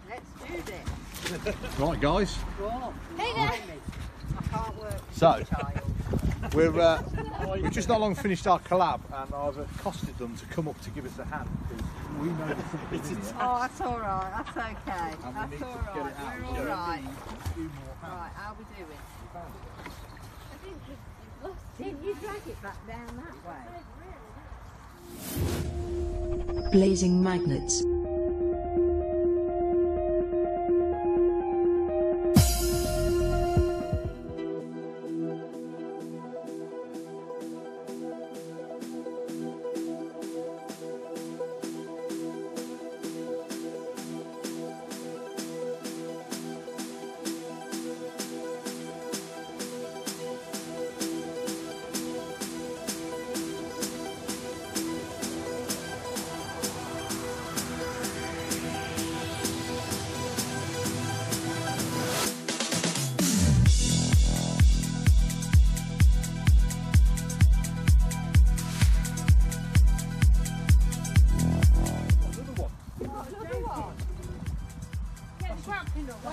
Let's do this. Right, guys. Whoa. Hey there. I can't work. So, Child. we've just not long finished our collab, and I've accosted them to come up to give us a hand because we know there's something in here. Oh, that's all right. That's okay. And we That's need all to get right. it out. We're So all right. a few more hands. Right, how we doing? I think you've lost it. Didn't you drag it back down that way? Blazing magnets.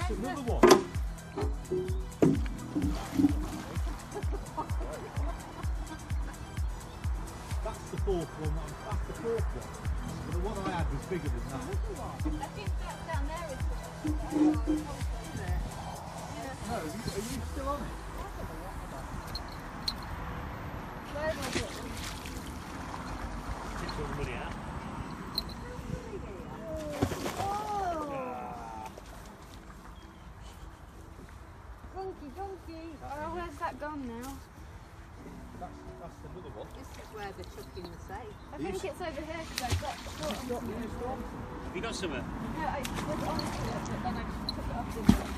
Another one. That's the fourth one. That's the fourth one. But the one I had was bigger than that. I think that down there is No, are you still on it? Take all the money out. donkey. Oh, where's that gone now? That's another one. This is where they're chucking the safe. I think it's over here because I got caught on to it. Have you got some? No, I was on to it, but then I just took it off the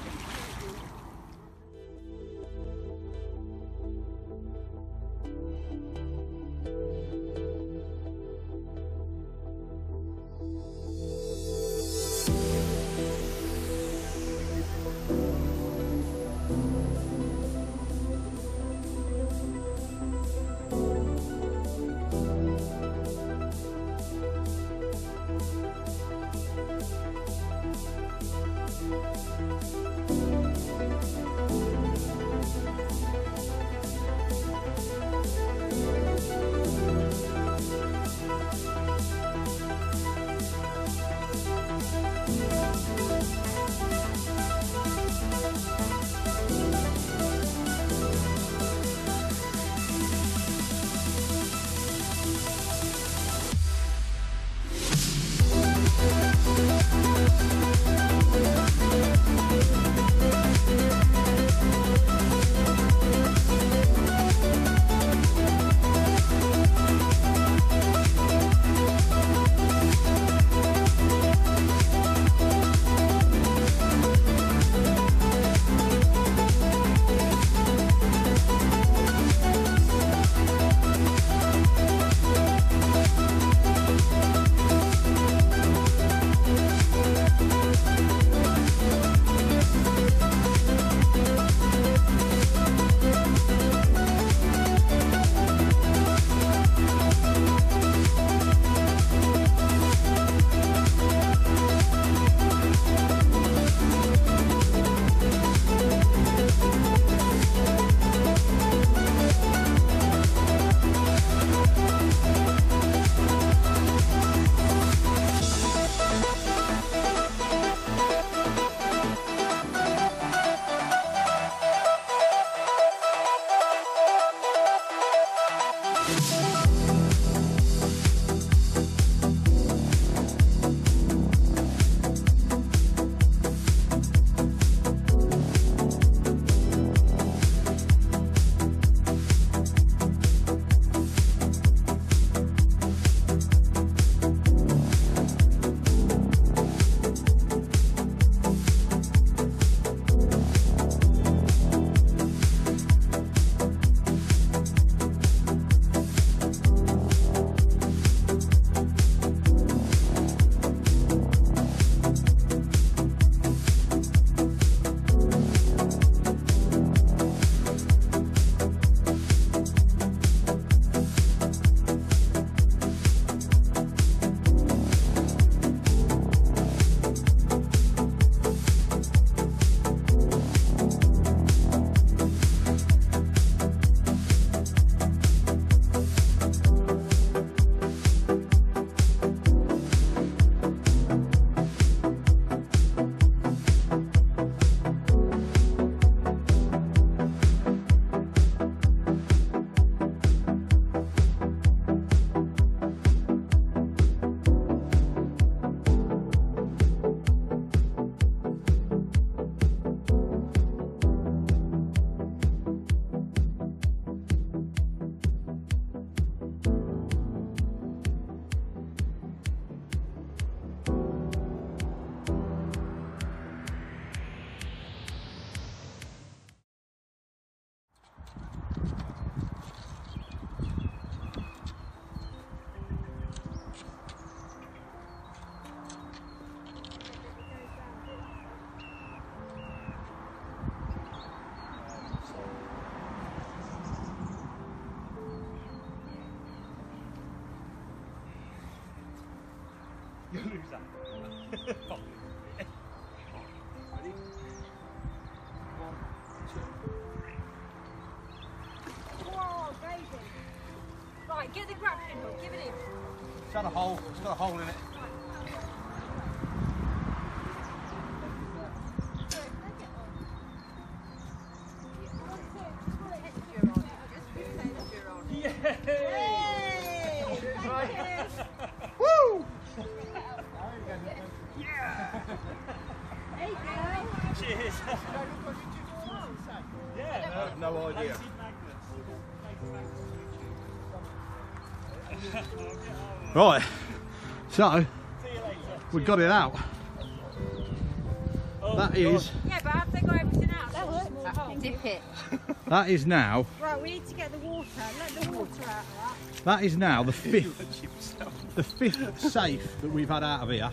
Who's that? Ready? 1, 2. Whoa, baby. Right, get the grappling hook, give it in. It's got a hole. It's got a hole in it. Woo! There you go. Cheers. Yeah, No idea. Right, so we got it out. That is Yeah, but have they got everything out? That was small hole. Dip it. that is now Right, we need to get the water. Let the water out of that. that is now the fifth safe that we've had out of here.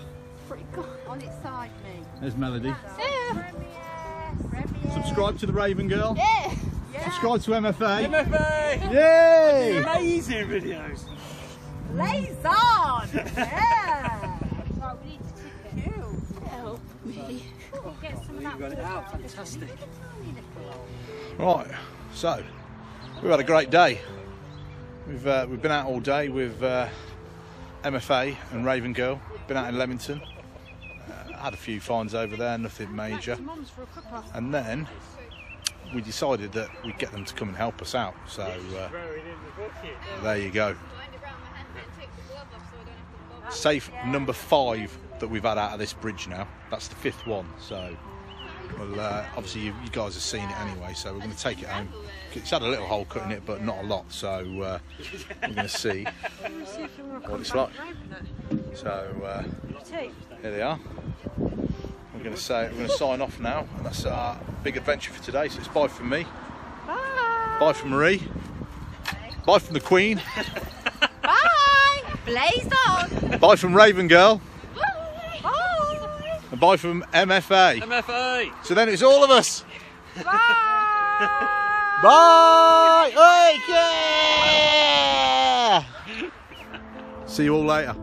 Pretty good. On its side, me. There's Melody. Premier. Subscribe to the Raven Girl. Yeah. Subscribe to MFA. MFA! Yay! Amazing videos! Blaze on! Yeah! Right, we need to tip it. Help me. Get some of that Got it water out, out of it. fantastic. Right, so we've had a great day. We've been out all day with MFA and Raven Girl. Been out in Leamington. Had a few finds over there, nothing major. Mum's for a cuppa. And then we decided that we'd get them to come and help us out. So Throwing in the bucket. there you go. Safe number 5 that we've had out of this bridge now. That's the 5th one. So well, obviously you guys have seen it anyway. So we're going to take it home. It's had a little hole cut in it, but not a lot. So we're going to see what it's like. So here they are. We're going to sign off now, and that's our big adventure for today. So it's bye from me. Bye! Bye from Marie. Bye from the Queen. Bye! Blaze on! Bye from Raven Girl. Bye! And bye from MFA. MFA! So then it's all of us. Bye! Bye! Hey, yeah! See you all later.